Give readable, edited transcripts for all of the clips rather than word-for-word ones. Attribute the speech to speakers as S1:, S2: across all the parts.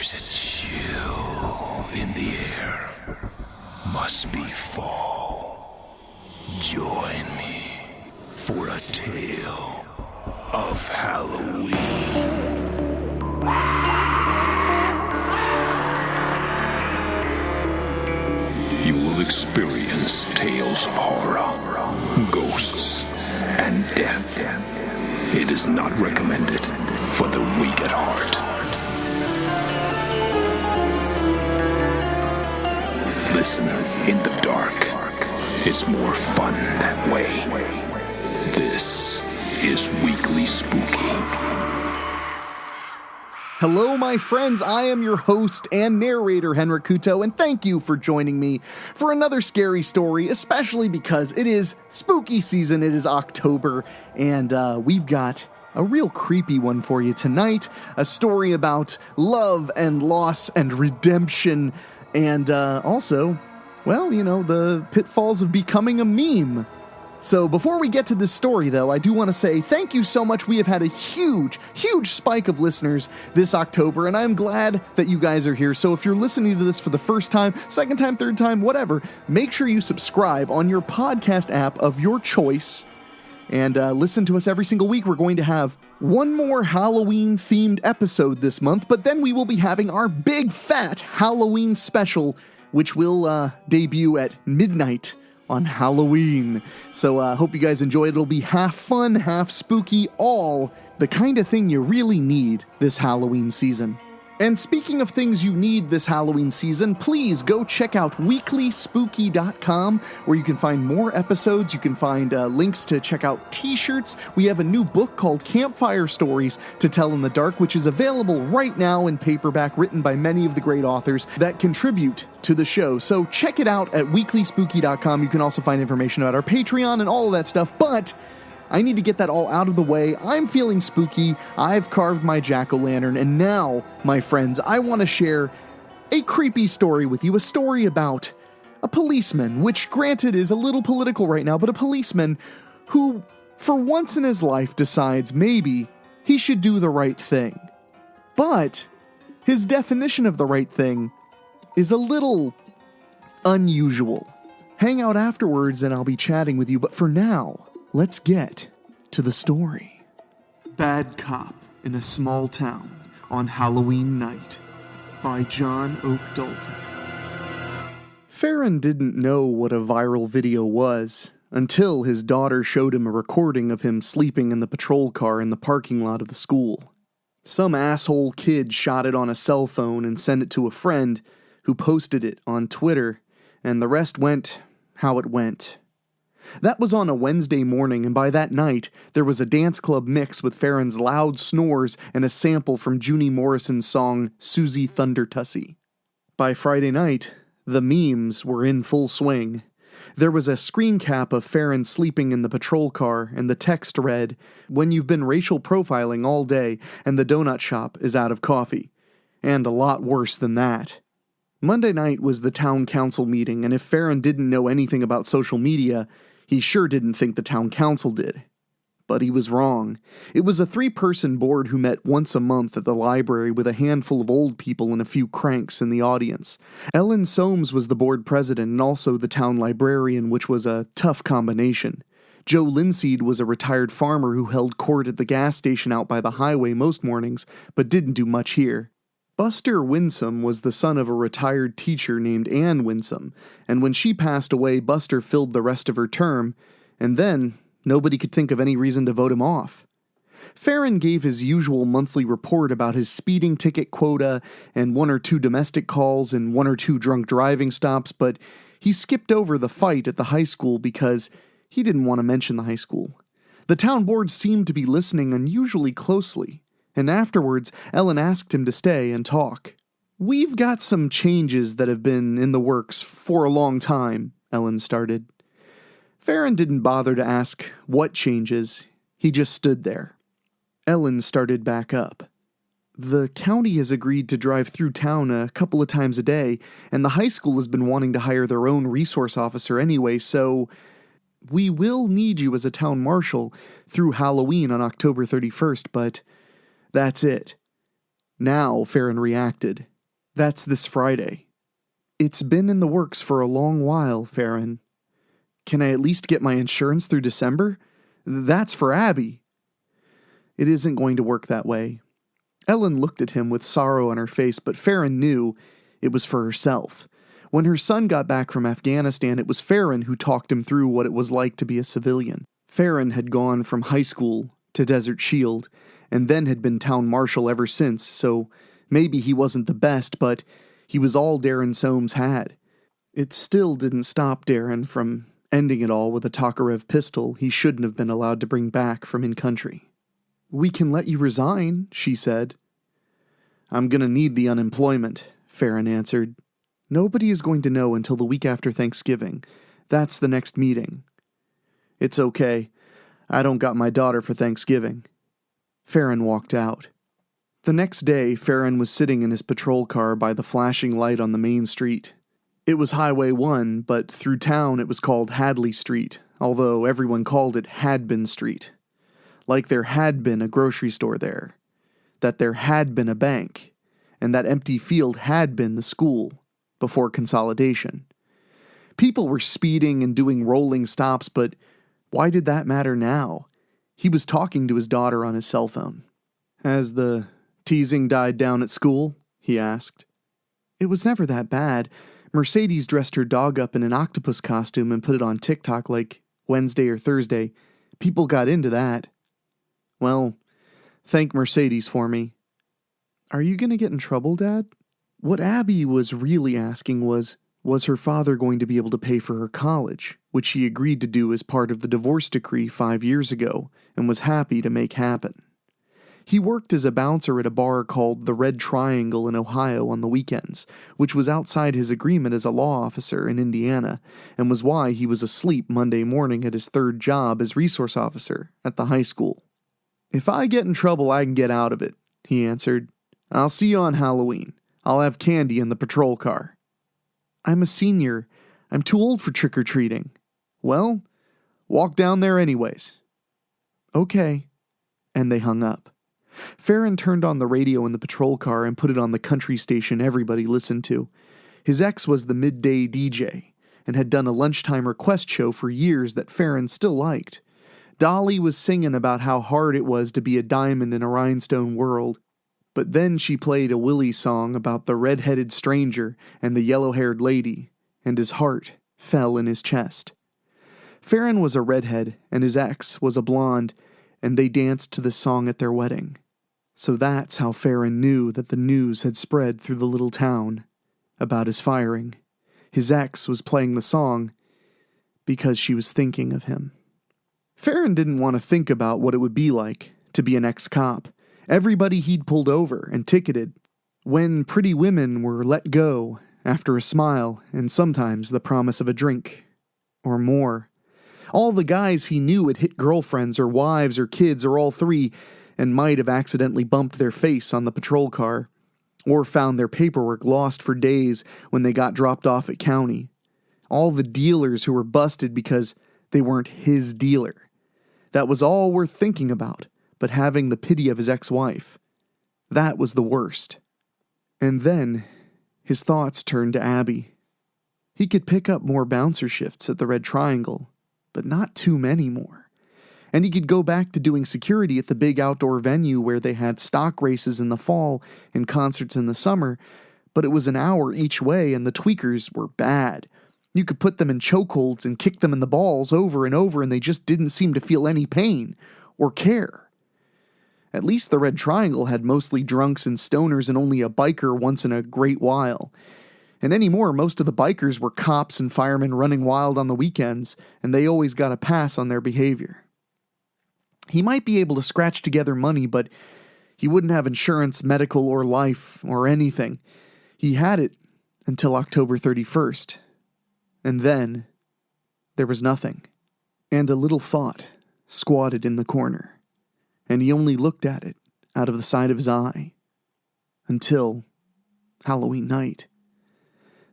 S1: There's a chill in the air. Must be fall. Join me for a tale of Halloween. You will experience tales of horror, ghosts, and death. It is not recommended for the weak at heart. Listen in the dark. It's more fun that way. This is Weekly Spooky.
S2: Hello, my friends. I am your host and narrator, Henrik Kuto, and thank you for joining me for another scary story, especially because it is spooky season. It is October, and we've got a real creepy one for you tonight. A story about love and loss and redemption, and also, well, you know, the pitfalls of becoming a meme. So before we get to this story, though, I do want to say thank you so much. We have had a huge spike of listeners this October, and I'm glad that you guys are here. So if you're listening to this for the first time, second time, third time, whatever, make sure you subscribe on your podcast app of your choice and listen to us every single week. We're going to have one more Halloween-themed episode this month, but then we will be having our big, fat Halloween special, which will debut at midnight on Halloween. So hope you guys enjoy it. It'll be half fun, half spooky, all the kind of thing you really need this Halloween season. And speaking of things you need this Halloween season, please go check out weeklyspooky.com, where you can find more episodes. You can find links to check out t-shirts. We have a new book called Campfire Stories to Tell in the Dark, which is available right now in paperback, written by many of the great authors that contribute to the show. So check it out at weeklyspooky.com. You can also find information about our Patreon and all of that stuff, but I need to get that all out of the way. I'm feeling spooky. I've carved my jack-o'-lantern, and now, my friends, I want to share a creepy story with you, a story about a policeman, which granted is a little political right now, but a policeman who, for once in his life, decides maybe he should do the right thing. But his definition of the right thing is a little unusual. Hang out afterwards and I'll be chatting with you, but for now, let's get to the story. Bad Cop in a Small Town on Halloween Night by John Oak Dalton. Farron didn't know what a viral video was until his daughter showed him a recording of him sleeping in the patrol car in the parking lot of the school. Some asshole kid shot it on a cell phone and sent it to a friend who posted it on Twitter, and the rest went how it went. That was on a Wednesday morning, and by that night, there was a dance club mix with Farron's loud snores and a sample from Junie Morrison's song, Susie Thundertussie. By Friday night, the memes were in full swing. There was a screen cap of Farron sleeping in the patrol car, and the text read, "When you've been racial profiling all day, and the donut shop is out of coffee." And a lot worse than that. Monday night was the town council meeting, and if Farron didn't know anything about social media, he sure didn't think the town council did. But he was wrong. It was a 3-person board who met once a month at the library with a handful of old people and a few cranks in the audience. Ellen Soames was the board president and also the town librarian, which was a tough combination. Joe Linseed was a retired farmer who held court at the gas station out by the highway most mornings, but didn't do much here. Buster Winsome was the son of a retired teacher named Ann Winsome, and when she passed away, Buster filled the rest of her term, and then nobody could think of any reason to vote him off. Farron gave his usual monthly report about his speeding ticket quota and 1 or 2 domestic calls and 1 or 2 drunk driving stops, but he skipped over the fight at the high school because he didn't want to mention the high school. The town board seemed to be listening unusually closely, and afterwards, Ellen asked him to stay and talk. "We've got some changes that have been in the works for a long time," Ellen started. Farron didn't bother to ask what changes. He just stood there. Ellen started back up. "The county has agreed to drive through town a couple of times a day, and the high school has been wanting to hire their own resource officer anyway, so we will need you as a town marshal through Halloween on October 31st, but that's it. Now Farron reacted. That's this Friday. It's been in the works for a long while, Farron. Can I at least get my insurance through December? That's for Abby. It isn't going to work that way. Ellen looked at him with sorrow on her face, but Farron knew it was for herself. When her son got back from Afghanistan, it was Farron who talked him through what it was like to be a civilian. Farron had gone from high school to Desert Shield, and then had been town marshal ever since, so maybe he wasn't the best, but he was all Darren Soames had. It still didn't stop Darren from ending it all with a Tokarev pistol he shouldn't have been allowed to bring back from in-country. "We can let you resign," she said. "I'm gonna need the unemployment," Farron answered. "Nobody is going to know until the week after Thanksgiving. That's the next meeting." "It's okay. I don't got my daughter for Thanksgiving." Farron walked out. The next day, Farron was sitting in his patrol car by the flashing light on the main street. It was Highway 1, but through town it was called Hadley Street, although everyone called it Hadbin Street. Like there had been a grocery store there, that there had been a bank, and that empty field had been the school, before consolidation. People were speeding and doing rolling stops, but why did that matter now? He was talking to his daughter on his cell phone. "Has the teasing died down at school?" he asked. "It was never that bad. Mercedes dressed her dog up in an octopus costume and put it on TikTok like Wednesday or Thursday. People got into that." "Well, thank Mercedes for me." "Are you going to get in trouble, Dad?" What Abby was really asking was her father going to be able to pay for her college, which she agreed to do as part of the divorce decree 5 years ago, and was happy to make happen. He worked as a bouncer at a bar called the Red Triangle in Ohio on the weekends, which was outside his agreement as a law officer in Indiana, and was why he was asleep Monday morning at his third job as resource officer at the high school. "If I get in trouble, I can get out of it," he answered. "I'll see you on Halloween. I'll have candy in the patrol car." "I'm a senior. I'm too old for trick-or-treating." "Well, walk down there anyways." "Okay." And they hung up. Farron turned on the radio in the patrol car and put it on the country station everybody listened to. His ex was the midday DJ, and had done a lunchtime request show for years that Farron still liked. Dolly was singing about how hard it was to be a diamond in a rhinestone world, but then she played a Willie song about the red-headed stranger and the yellow-haired lady, and his heart fell in his chest. Farron was a redhead, and his ex was a blonde, and they danced to the song at their wedding. So that's how Farron knew that the news had spread through the little town about his firing. His ex was playing the song because she was thinking of him. Farron didn't want to think about what it would be like to be an ex-cop. Everybody he'd pulled over and ticketed, when pretty women were let go after a smile and sometimes the promise of a drink or more. All the guys he knew had hit girlfriends or wives or kids or all three, and might have accidentally bumped their face on the patrol car, or found their paperwork lost for days when they got dropped off at county. All the dealers who were busted because they weren't his dealer. That was all worth thinking about, but having the pity of his ex-wife. That was the worst. And then his thoughts turned to Abby. He could pick up more bouncer shifts at the Red Triangle, but not too many more. And he could go back to doing security at the big outdoor venue where they had stock races in the fall and concerts in the summer, but it was an hour each way and the tweakers were bad. You could put them in chokeholds and kick them in the balls over and over and they just didn't seem to feel any pain or care. At least the Red Triangle had mostly drunks and stoners and only a biker once in a great while. And anymore, most of the bikers were cops and firemen running wild on the weekends, and they always got a pass on their behavior. He might be able to scratch together money, but he wouldn't have insurance, medical, or life, or anything. He had it until October 31st. And then there was nothing. And a little thought squatted in the corner. And he only looked at it out of the side of his eye. Until Halloween night.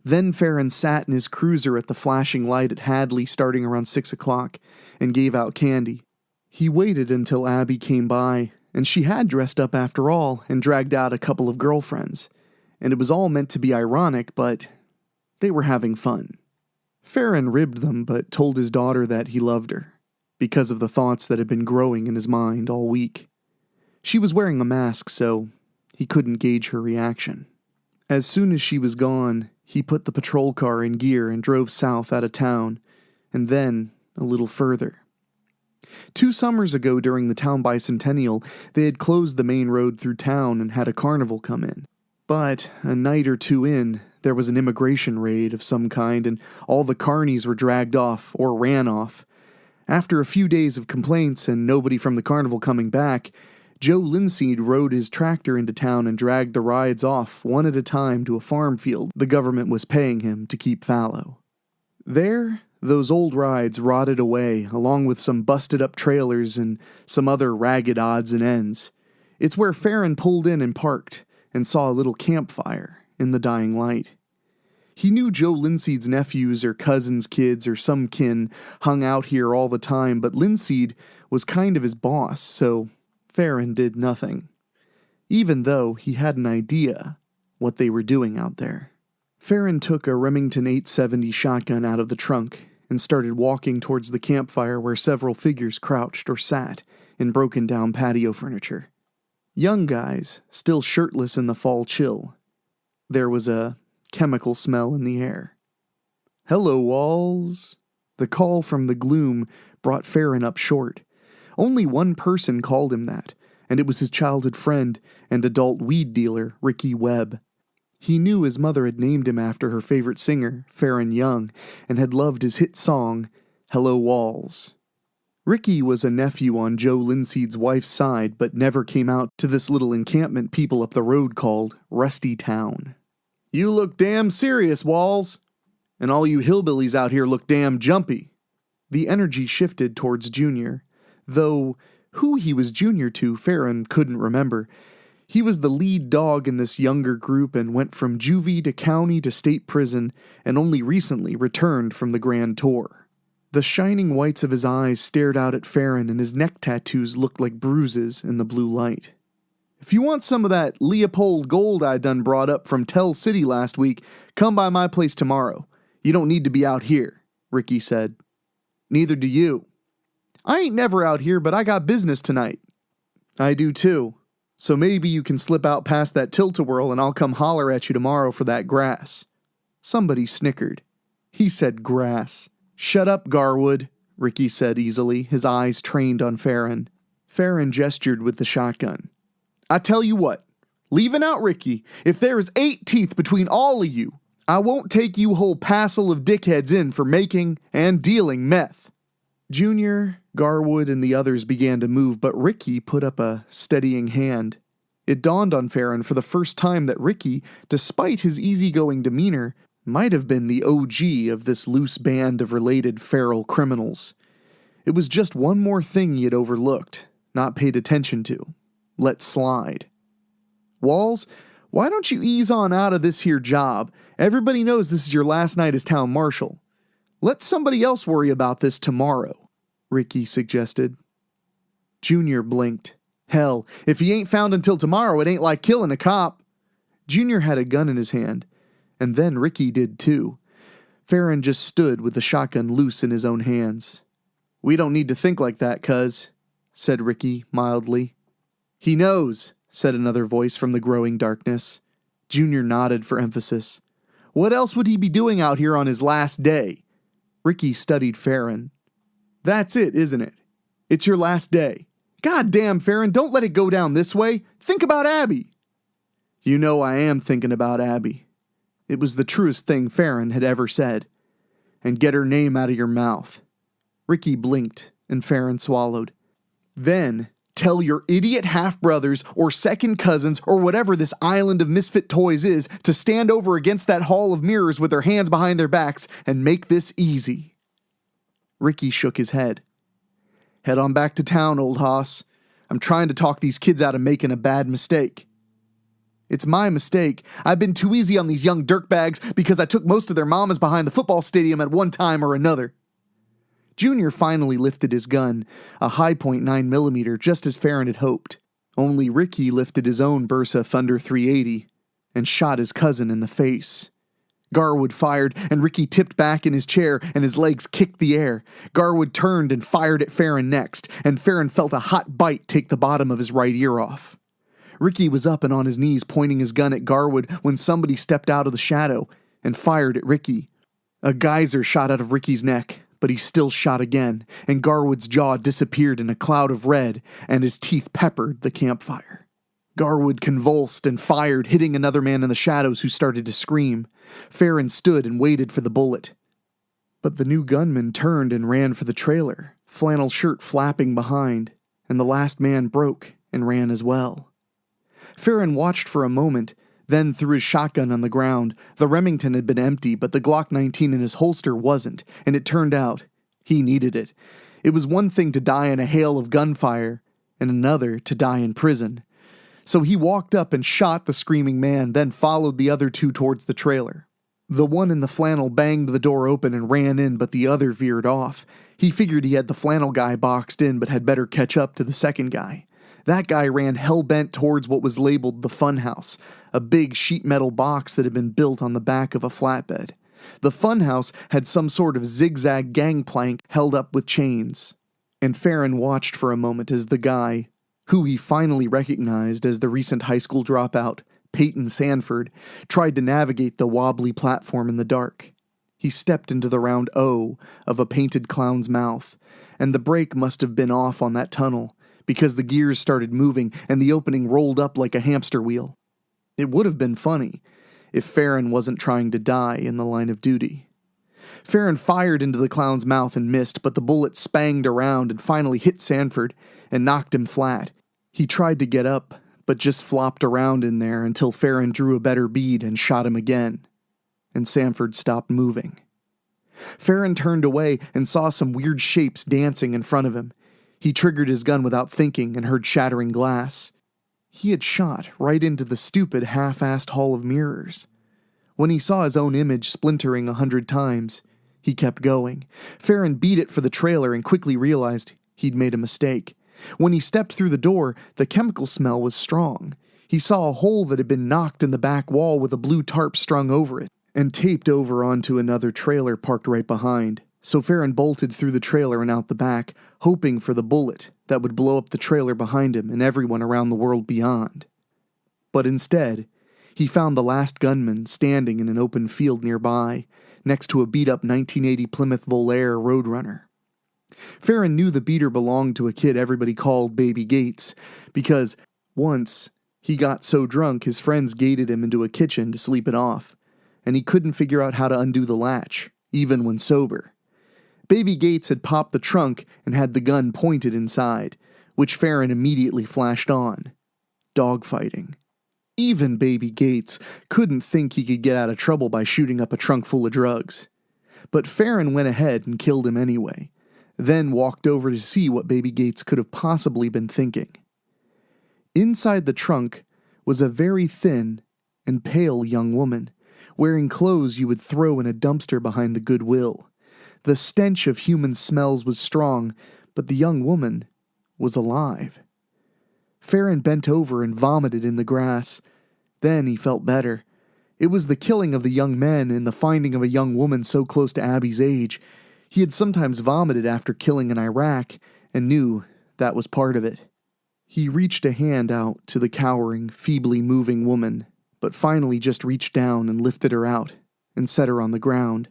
S2: Then Farron sat in his cruiser at the flashing light at Hadley starting around 6 o'clock and gave out candy. He waited until Abby came by And she had dressed up after all and dragged out a couple of girlfriends. And it was all meant to be ironic, but they were having fun. Farron ribbed them, but told his daughter that he loved her, because of the thoughts that had been growing in his mind all week. She was wearing a mask, so he couldn't gauge her reaction. As soon as she was gone, he put the patrol car in gear and drove south out of town, and then a little further. 2 summers ago during the town bicentennial, they had closed the main road through town and had a carnival come in. But a night or 2 in, there was an immigration raid of some kind, and all the carnies were dragged off or ran off. After a few days of complaints and nobody from the carnival coming back, Joe Linseed rode his tractor into town and dragged the rides off one at a time to a farm field the government was paying him to keep fallow. There, those old rides rotted away, along with some busted-up trailers and some other ragged odds and ends. It's where Farron pulled in and parked, and saw a little campfire in the dying light. He knew Joe Linseed's nephews or cousins' kids or some kin hung out here all the time, but Linseed was kind of his boss, so Farron did nothing, even though he had an idea what they were doing out there. Farron took a Remington 870 shotgun out of the trunk and started walking towards the campfire where several figures crouched or sat in broken-down patio furniture. Young guys, still shirtless in the fall chill. There was a chemical smell in the air. "Hello, Walls." The call from the gloom brought Farron up short. Only one person called him that, and it was his childhood friend and adult weed dealer, Ricky Webb. He knew his mother had named him after her favorite singer, Farron Young, and had loved his hit song, "Hello, Walls." Ricky was a nephew on Joe Linseed's wife's side, but never came out to this little encampment people up the road called Rusty Town. "You look damn serious, Walls. And all you hillbillies out here look damn jumpy." The energy shifted towards Junior, though who he was junior to, Farron couldn't remember. He was the lead dog in this younger group and went from juvie to county to state prison and only recently returned from the grand tour. The shining whites of his eyes stared out at Farron and his neck tattoos looked like bruises in the blue light. "If you want some of that Leopold gold I done brought up from Tell City last week, come by my place tomorrow. You don't need to be out here," Ricky said. "Neither do you." "I ain't never out here, but I got business tonight." "I do too. So maybe you can slip out past that tilt-a-whirl and I'll come holler at you tomorrow for that grass." Somebody snickered. He said grass. "Shut up, Garwood," Ricky said easily, his eyes trained on Farron. Farron gestured with the shotgun. "I tell you what, leaving out Ricky, if there is 8 teeth between all of you, I won't take you whole passel of dickheads in for making and dealing meth." Junior, Garwood, and the others began to move, but Ricky put up a steadying hand. It dawned on Farron for the first time that Ricky, despite his easygoing demeanor, might have been the OG of this loose band of related feral criminals. It was just one more thing he had overlooked, not paid attention to, let slide. "Walls, why don't you ease on out of this here job? Everybody knows this is your last night as town marshal. Let somebody else worry about this tomorrow," Ricky suggested. Junior blinked. Hell, if he ain't found until tomorrow, it ain't like killing a cop. Junior had a gun in his hand, and then Ricky did too. Farron just stood with the shotgun loose in his own hands. "We don't need to think like that, cuz," said Ricky mildly. "He knows," said another voice from the growing darkness. Junior nodded for emphasis. "What else would he be doing out here on his last day?" Ricky studied Farron. "That's it, isn't it? It's your last day. God damn, Farron, don't let it go down this way. Think about Abby." "You know I am thinking about Abby." It was the truest thing Farron had ever said. "And get her name out of your mouth." Ricky blinked, and Farron swallowed. "Then tell your idiot half-brothers or second cousins or whatever this island of misfit toys is to stand over against that hall of mirrors with their hands behind their backs and make this easy." Ricky shook his head. "Head on back to town, old hoss. I'm trying to talk these kids out of making a bad mistake." "It's my mistake. I've been too easy on these young dirtbags because I took most of their mamas behind the football stadium at one time or another." Junior finally lifted his gun, a Hi-Point 9mm, just as Farron had hoped. Only Ricky lifted his own Bursa Thunder 380 and shot his cousin in the face. Garwood fired, and Ricky tipped back in his chair, and his legs kicked the air. Garwood turned and fired at Farron next, and Farron felt a hot bite take the bottom of his right ear off. Ricky was up and on his knees pointing his gun at Garwood when somebody stepped out of the shadow and fired at Ricky. A geyser shot out of Ricky's neck, but he still shot again, and Garwood's jaw disappeared in a cloud of red, and his teeth peppered the campfire. Garwood convulsed and fired, hitting another man in the shadows who started to scream. Farron stood and waited for the bullet. But the new gunman turned and ran for the trailer, flannel shirt flapping behind, and the last man broke and ran as well. Farron watched for a moment, then threw his shotgun on the ground. The Remington had been empty, but the Glock 19 in his holster wasn't, and it turned out he needed it. It was one thing to die in a hail of gunfire, and another to die in prison. So he walked up and shot the screaming man, then followed the other two towards the trailer. The one in the flannel banged the door open and ran in, but the other veered off. He figured he had the flannel guy boxed in, but had better catch up to the second guy. That guy ran hell-bent towards what was labeled the Funhouse, a big sheet metal box that had been built on the back of a flatbed. The Funhouse had some sort of zigzag gangplank held up with chains. And Farron watched for a moment as the guy, who he finally recognized as the recent high school dropout, Peyton Sanford, tried to navigate the wobbly platform in the dark. He stepped into the round O of a painted clown's mouth, and the brake must have been off on that tunnel, because the gears started moving and the opening rolled up like a hamster wheel. It would have been funny if Farron wasn't trying to die in the line of duty. Farron fired into the clown's mouth and missed, but the bullet spanged around and finally hit Sanford and knocked him flat. He tried to get up, but just flopped around in there until Farron drew a better bead and shot him again. And Sanford stopped moving. Farron turned away and saw some weird shapes dancing in front of him. He triggered his gun without thinking and heard shattering glass. He had shot right into the stupid half-assed hall of mirrors. When he saw his own image splintering 100 times, he kept going. Farron beat it for the trailer and quickly realized he'd made a mistake. When he stepped through the door, the chemical smell was strong. He saw a hole that had been knocked in the back wall with a blue tarp strung over it, and taped over onto another trailer parked right behind. So Farron bolted through the trailer and out the back, hoping for the bullet that would blow up the trailer behind him and everyone around the world beyond. But instead, he found the last gunman standing in an open field nearby, next to a beat-up 1980 Plymouth Volare Roadrunner. Farron knew the beater belonged to a kid everybody called Baby Gates, because once he got so drunk his friends gated him into a kitchen to sleep it off, and he couldn't figure out how to undo the latch, even when sober. Baby Gates had popped the trunk and had the gun pointed inside, which Farron immediately flashed on. Dogfighting. Even Baby Gates couldn't think he could get out of trouble by shooting up a trunk full of drugs. But Farron went ahead and killed him anyway, then walked over to see what Baby Gates could have possibly been thinking. Inside the trunk was a very thin and pale young woman, wearing clothes you would throw in a dumpster behind the Goodwill. The stench of human smells was strong, but the young woman was alive. Farron bent over and vomited in the grass. Then he felt better. It was the killing of the young men and the finding of a young woman so close to Abby's age. He had sometimes vomited after killing in Iraq, and knew that was part of it. He reached a hand out to the cowering, feebly moving woman, but finally just reached down and lifted her out, and set her on the ground.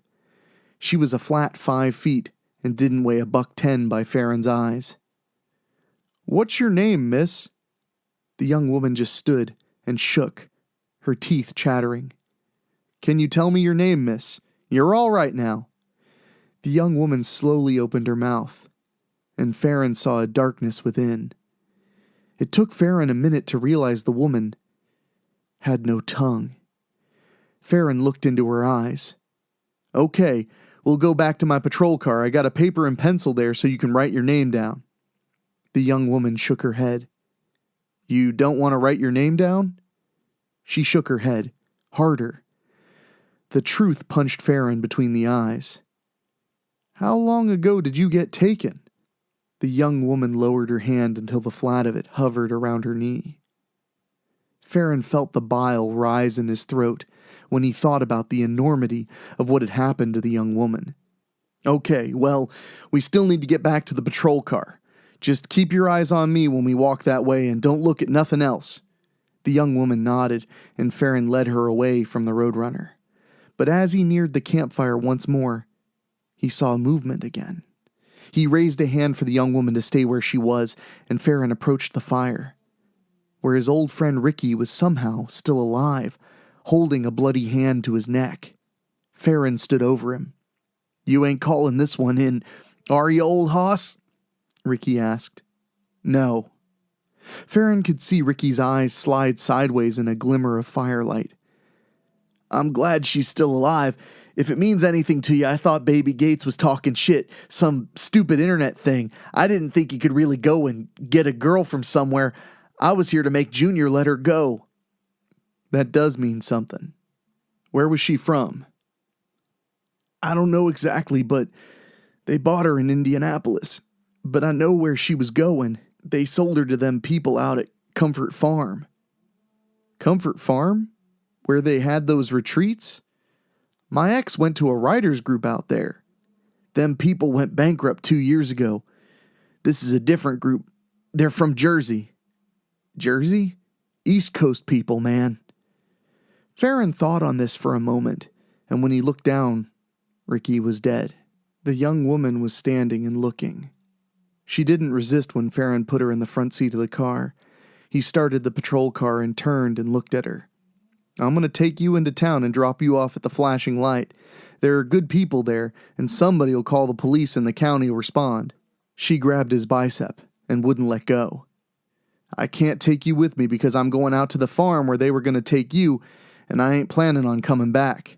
S2: She was a flat 5 feet, and didn't weigh $110 by Farron's eyes. "What's your name, miss?" The young woman just stood and shook, her teeth chattering. "Can you tell me your name, miss? You're all right now." The young woman slowly opened her mouth, and Farron saw a darkness within. It took Farron a minute to realize the woman had no tongue. Farron looked into her eyes. "Okay, we'll go back to my patrol car. I got a paper and pencil there so you can write your name down." The young woman shook her head. "You don't want to write your name down?" She shook her head, harder. The truth punched Farron between the eyes. "How long ago did you get taken?" The young woman lowered her hand until the flat of it hovered around her knee. Farron felt the bile rise in his throat when he thought about the enormity of what had happened to the young woman. Okay, well, we still need to get back to the patrol car. Just keep your eyes on me when we walk that way and don't look at nothing else. The young woman nodded, and Farron led her away from the Roadrunner. But as he neared the campfire once more, he saw movement again. He raised a hand for the young woman to stay where she was, and Farron approached the fire, where his old friend Ricky was somehow still alive, holding a bloody hand to his neck. Farron stood over him. "You ain't calling this one in, are you, old hoss?" Ricky asked. "No." Farron could see Ricky's eyes slide sideways in a glimmer of firelight. "I'm glad she's still alive. If it means anything to you, I thought Baby Gates was talking shit, some stupid internet thing. I didn't think he could really go and get a girl from somewhere. I was here to make Junior let her go." "That does mean something. Where was she from?" "I don't know exactly, but they bought her in Indianapolis. But I know where she was going. They sold her to them people out at Comfort Farm." "Comfort Farm? Where they had those retreats? My ex went to a writers group out there. Them people went bankrupt 2 years ago. This is a different group. They're from Jersey." "Jersey? East Coast people, man." Farron thought on this for a moment, and when he looked down, Ricky was dead. The young woman was standing and looking. She didn't resist when Farron put her in the front seat of the car. He started the patrol car and turned and looked at her. "I'm going to take you into town and drop you off at the flashing light. There are good people there, and somebody will call the police and the county will respond." She grabbed his bicep and wouldn't let go. "I can't take you with me because I'm going out to the farm where they were going to take you, and I ain't planning on coming back."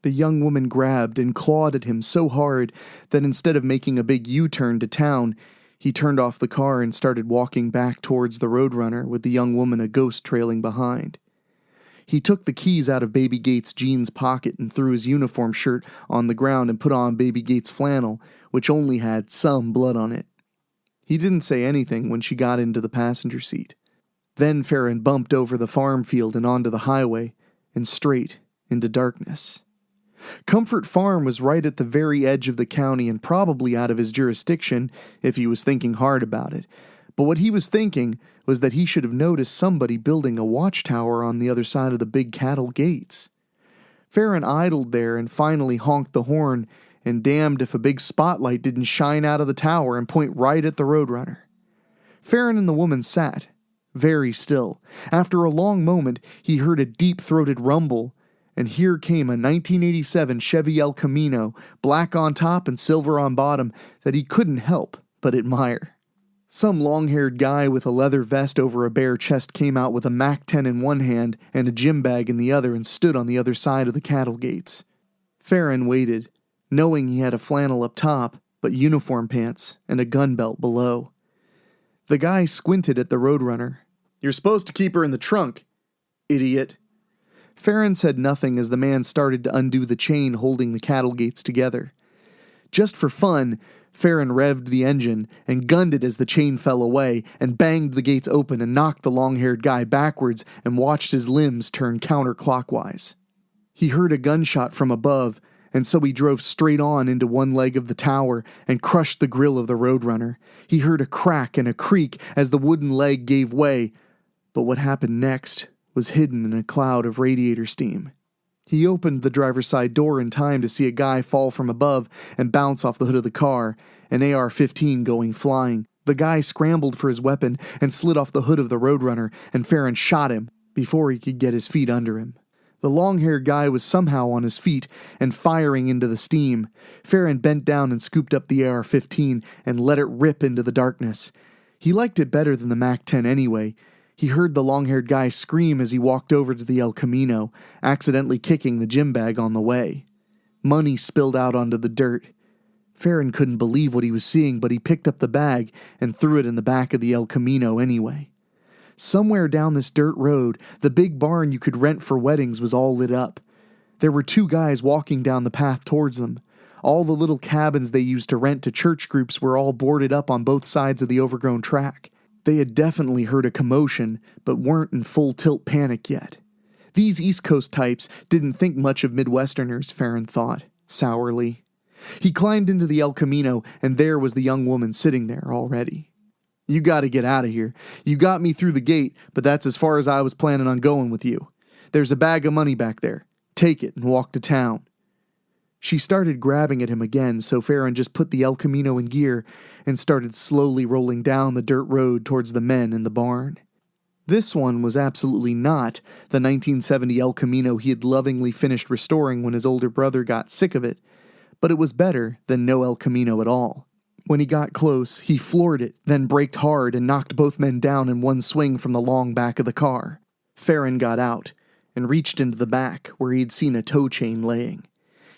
S2: The young woman grabbed and clawed at him so hard that instead of making a big U-turn to town, he turned off the car and started walking back towards the Roadrunner with the young woman a ghost trailing behind. He took the keys out of Baby Gates' jeans pocket and threw his uniform shirt on the ground and put on Baby Gates' flannel, which only had some blood on it. He didn't say anything when she got into the passenger seat. Then Farron bumped over the farm field and onto the highway and straight into darkness. Comfort Farm was right at the very edge of the county and probably out of his jurisdiction if he was thinking hard about it. But what he was thinking was that he should have noticed somebody building a watchtower on the other side of the big cattle gates. Farron idled there and finally honked the horn, and damned if a big spotlight didn't shine out of the tower and point right at the Roadrunner. Farron and the woman sat, very still. After a long moment, he heard a deep-throated rumble, and here came a 1987 Chevy El Camino, black on top and silver on bottom, that he couldn't help but admire. Some long-haired guy with a leather vest over a bare chest came out with a MAC-10 in one hand and a gym bag in the other and stood on the other side of the cattle gates. Farron waited, knowing he had a flannel up top, but uniform pants and a gun belt below. The guy squinted at the Roadrunner. "You're supposed to keep her in the trunk, idiot." Farron said nothing as the man started to undo the chain holding the cattle gates together. Just for fun, Farron revved the engine and gunned it as the chain fell away and banged the gates open and knocked the long-haired guy backwards and watched his limbs turn counterclockwise. He heard a gunshot from above, and so he drove straight on into one leg of the tower and crushed the grill of the Roadrunner. He heard a crack and a creak as the wooden leg gave way, but what happened next was hidden in a cloud of radiator steam. He opened the driver's side door in time to see a guy fall from above and bounce off the hood of the car, an AR-15 going flying. The guy scrambled for his weapon and slid off the hood of the Roadrunner, and Farron shot him before he could get his feet under him. The long-haired guy was somehow on his feet and firing into the steam. Farron bent down and scooped up the AR-15 and let it rip into the darkness. He liked it better than the MAC-10 anyway. He heard the long-haired guy scream as he walked over to the El Camino, accidentally kicking the gym bag on the way. Money spilled out onto the dirt. Farron couldn't believe what he was seeing, but he picked up the bag and threw it in the back of the El Camino anyway. Somewhere down this dirt road, the big barn you could rent for weddings was all lit up. There were two guys walking down the path towards them. All the little cabins they used to rent to church groups were all boarded up on both sides of the overgrown track. They had definitely heard a commotion, but weren't in full tilt panic yet. These East Coast types didn't think much of Midwesterners, Farron thought, sourly. He climbed into the El Camino, and there was the young woman sitting there already. "You gotta get out of here. You got me through the gate, but that's as far as I was planning on going with you. There's a bag of money back there. Take it and walk to town." She started grabbing at him again, so Farron just put the El Camino in gear and started slowly rolling down the dirt road towards the men in the barn. This one was absolutely not the 1970 El Camino he had lovingly finished restoring when his older brother got sick of it, but it was better than no El Camino at all. When he got close, he floored it, then braked hard and knocked both men down in one swing from the long back of the car. Farron got out and reached into the back where he had seen a tow chain laying.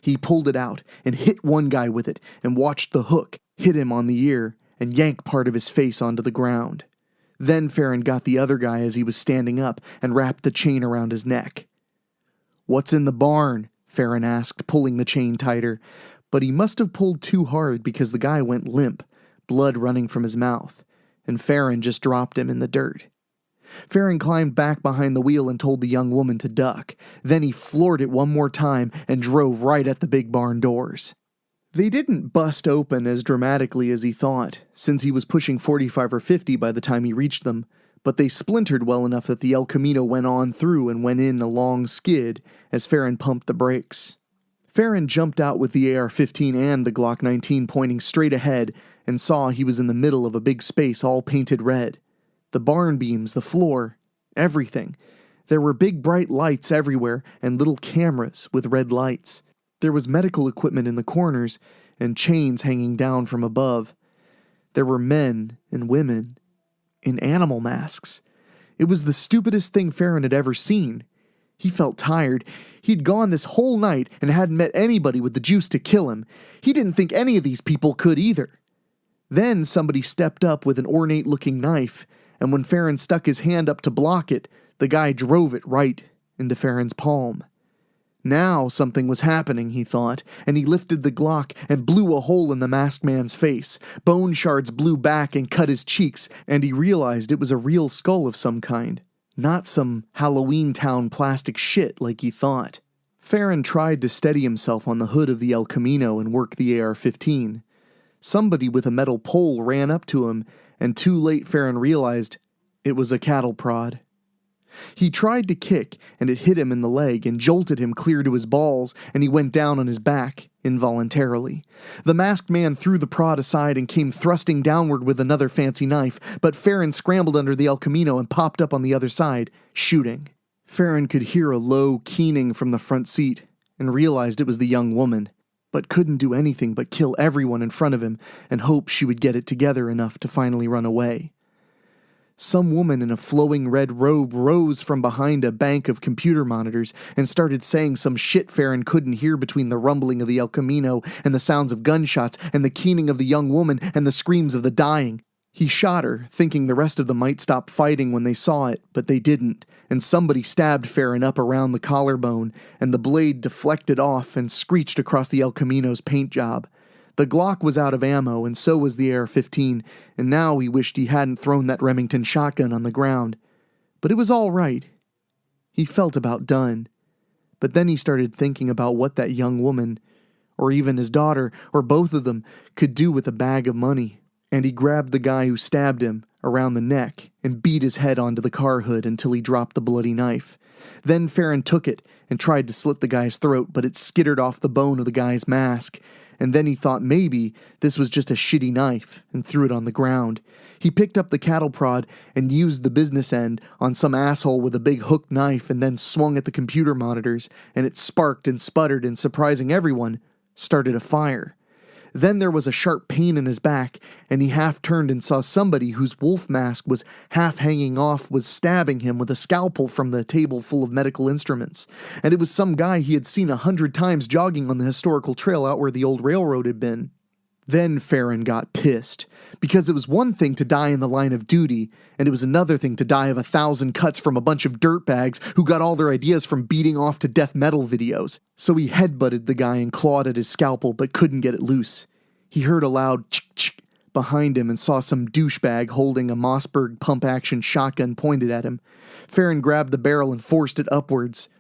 S2: He pulled it out and hit one guy with it and watched the hook hit him on the ear and yank part of his face onto the ground. Then Farron got the other guy as he was standing up and wrapped the chain around his neck. "What's in the barn?" Farron asked, pulling the chain tighter, but he must have pulled too hard because the guy went limp, blood running from his mouth, and Farron just dropped him in the dirt. Farron climbed back behind the wheel and told the young woman to duck. Then he floored it one more time and drove right at the big barn doors. They didn't bust open as dramatically as he thought, since he was pushing 45 or 50 by the time he reached them, but they splintered well enough that the El Camino went on through and went in a long skid as Farron pumped the brakes. Farron jumped out with the AR-15 and the Glock 19 pointing straight ahead and saw he was in the middle of a big space all painted red. The barn beams, the floor, everything. There were big bright lights everywhere and little cameras with red lights. There was medical equipment in the corners and chains hanging down from above. There were men and women in animal masks. It was the stupidest thing Farron had ever seen. He felt tired. He'd gone this whole night and hadn't met anybody with the juice to kill him. He didn't think any of these people could either. Then somebody stepped up with an ornate-looking knife, and when Farron stuck his hand up to block it, the guy drove it right into Farron's palm. Now something was happening, he thought, and he lifted the Glock and blew a hole in the masked man's face. Bone shards blew back and cut his cheeks, and he realized it was a real skull of some kind, not some Halloween Town plastic shit like he thought. Farron tried to steady himself on the hood of the El Camino and work the AR-15. Somebody with a metal pole ran up to him, and too late Farron realized it was a cattle prod. He tried to kick, and it hit him in the leg and jolted him clear to his balls, and he went down on his back, involuntarily. The masked man threw the prod aside and came thrusting downward with another fancy knife, but Farron scrambled under the El Camino and popped up on the other side, shooting. Farron could hear a low keening from the front seat, and realized it was the young woman, but couldn't do anything but kill everyone in front of him and hope she would get it together enough to finally run away. Some woman in a flowing red robe rose from behind a bank of computer monitors and started saying some shit Farron couldn't hear between the rumbling of the El Camino and the sounds of gunshots and the keening of the young woman and the screams of the dying. He shot her, thinking the rest of them might stop fighting when they saw it, but they didn't, and somebody stabbed Farron up around the collarbone, and the blade deflected off and screeched across the El Camino's paint job. The Glock was out of ammo, and so was the AR-15, and now he wished he hadn't thrown that Remington shotgun on the ground. But it was all right. He felt about done. But then he started thinking about what that young woman, or even his daughter, or both of them, could do with a bag of money. And he grabbed the guy who stabbed him around the neck and beat his head onto the car hood until he dropped the bloody knife. Then Farron took it and tried to slit the guy's throat, but it skittered off the bone of the guy's mask. And then he thought maybe this was just a shitty knife and threw it on the ground. He picked up the cattle prod and used the business end on some asshole with a big hook knife and then swung at the computer monitors, and it sparked and sputtered and, surprising everyone, started a fire. Then there was a sharp pain in his back, and he half turned and saw somebody whose wolf mask was half hanging off was stabbing him with a scalpel from the table full of medical instruments. And it was some guy he had seen 100 times jogging on the historical trail out where the old railroad had been. Then Farron got pissed, because it was one thing to die in the line of duty, and it was another thing to die of 1,000 cuts from a bunch of dirtbags who got all their ideas from beating off to death metal videos. So he headbutted the guy and clawed at his scalpel but couldn't get it loose. He heard a loud chick behind him and saw some douchebag holding a Mossberg pump-action shotgun pointed at him. Farron grabbed the barrel and forced it upwards,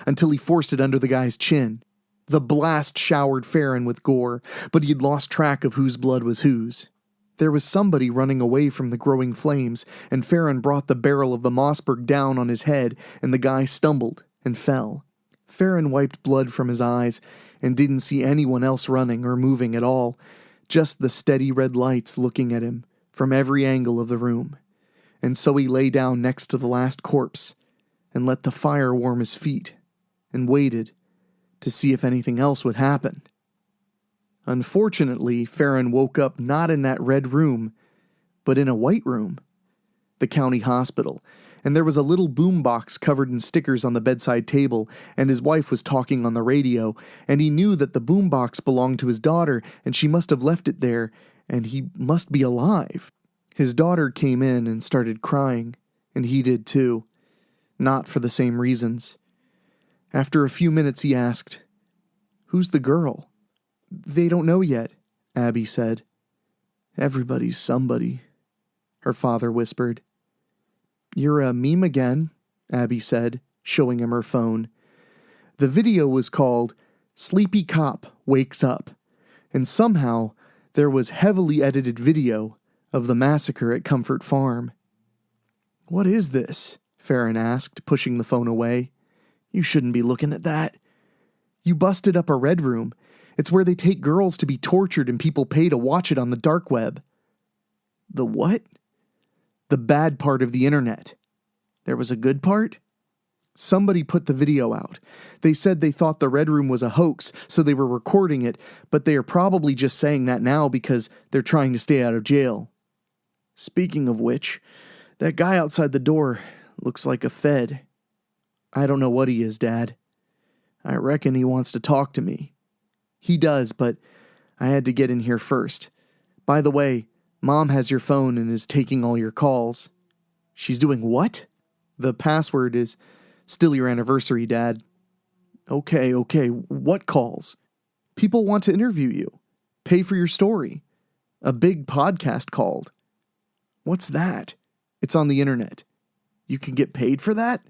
S2: until he forced it under the guy's chin. The blast showered Farron with gore, but he'd lost track of whose blood was whose. There was somebody running away from the growing flames, and Farron brought the barrel of the Mossberg down on his head, and the guy stumbled and fell. Farron wiped blood from his eyes and didn't see anyone else running or moving at all, just the steady red lights looking at him from every angle of the room. And so he lay down next to the last corpse and let the fire warm his feet and waited to see if anything else would happen. Unfortunately, Farron woke up not in that red room, but in a white room, the county hospital, and there was a little boombox covered in stickers on the bedside table, and his wife was talking on the radio, and he knew that the boombox belonged to his daughter, and she must have left it there, and he must be alive. His daughter came in and started crying, and he did too, not for the same reasons. After a few minutes he asked, "Who's the girl?" "They don't know yet," Abby said. "Everybody's somebody," her father whispered. "You're a meme again," Abby said, showing him her phone. The video was called Sleepy Cop Wakes Up, and somehow there was heavily edited video of the massacre at Comfort Farm. "What is this?" Farron asked, pushing the phone away. "You shouldn't be looking at that." "You busted up a red room. It's where they take girls to be tortured and people pay to watch it on the dark web." "The what?" "The bad part of the internet." "There was a good part?" "Somebody put the video out. They said they thought the red room was a hoax, so they were recording it, but they are probably just saying that now because they're trying to stay out of jail." "Speaking of which, that guy outside the door looks like a Fed." "I don't know what he is, Dad. I reckon he wants to talk to me." "He does, but I had to get in here first. By the way, Mom has your phone and is taking all your calls." "She's doing what?" "The password is still your anniversary, Dad." Okay, what calls?" "People want to interview you. Pay for your story. A big podcast called." "What's that?" "It's on the internet." "You can get paid for that?"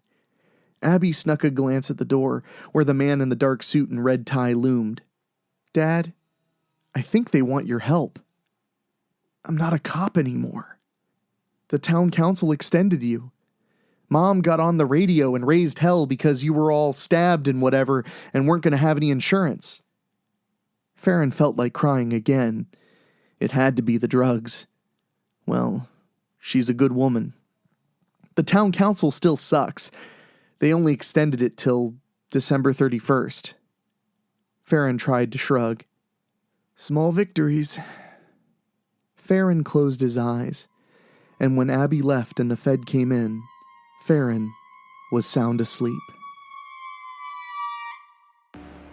S2: Abby snuck a glance at the door, where the man in the dark suit and red tie loomed. "Dad, I think they want your help." "I'm not a cop anymore." "The town council extended you. Mom got on the radio and raised hell because you were all stabbed and whatever and weren't going to have any insurance." Farron felt like crying again. It had to be the drugs. Well, she's a good woman. The town council still sucks. They only extended it till December 31st. Farron tried to shrug. "Small victories." Farron closed his eyes, and when Abby left and the Fed came in, Farron was sound asleep.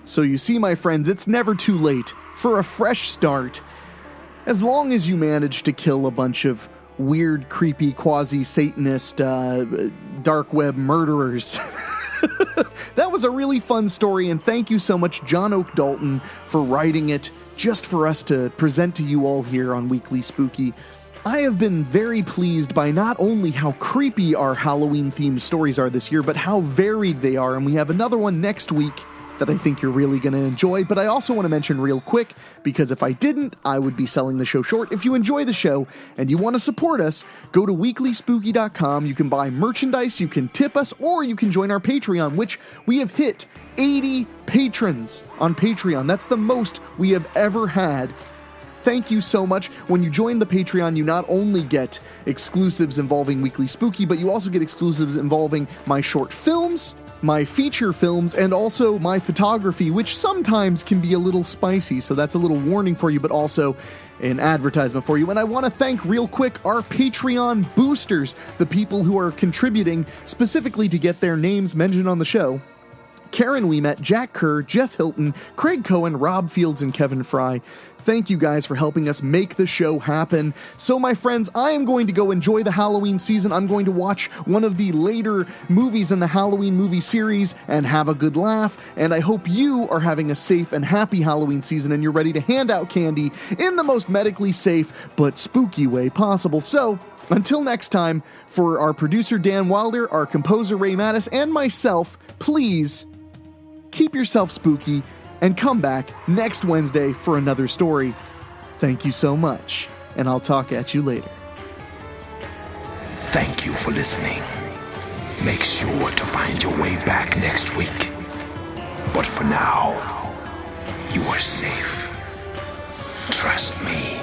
S2: So you see, my friends, it's never too late for a fresh start. As long as you manage to kill a bunch of weird, creepy, quasi-Satanist, dark web murderers. That was a really fun story, and thank you so much, John Oak Dalton, for writing it just for us to present to you all here on Weekly Spooky. I have been very pleased by not only how creepy our Halloween-themed stories are this year, but how varied they are, and we have another one next week that I think you're really going to enjoy. But I also want to mention real quick, because if I didn't, I would be selling the show short. If you enjoy the show and you want to support us, go to weeklyspooky.com. You can buy merchandise, you can tip us, or you can join our Patreon, which we have hit 80 patrons on Patreon. That's the most we have ever had. Thank you so much. When you join the Patreon, you not only get exclusives involving Weekly Spooky, but you also get exclusives involving my short films, my feature films, and also my photography, which sometimes can be a little spicy, so that's a little warning for you, but also an advertisement for you. And I want to thank real quick our Patreon boosters, the people who are contributing specifically to get their names mentioned on the show. Karen Weemet, Jack Kerr, Jeff Hilton, Craig Cohen, Rob Fields, and Kevin Fry. Thank you guys for helping us make the show happen. So my friends, I am going to go enjoy the Halloween season. I'm going to watch one of the later movies in the Halloween movie series and have a good laugh. And I hope you are having a safe and happy Halloween season and you're ready to hand out candy in the most medically safe but spooky way possible. So until next time, for our producer Dan Wilder, our composer Ray Mattis, and myself, please keep yourself spooky and come back next Wednesday for another story. Thank you so much, and I'll talk at you later.
S1: Thank you for listening. Make sure to find your way back next week. But for now, you are safe. Trust me.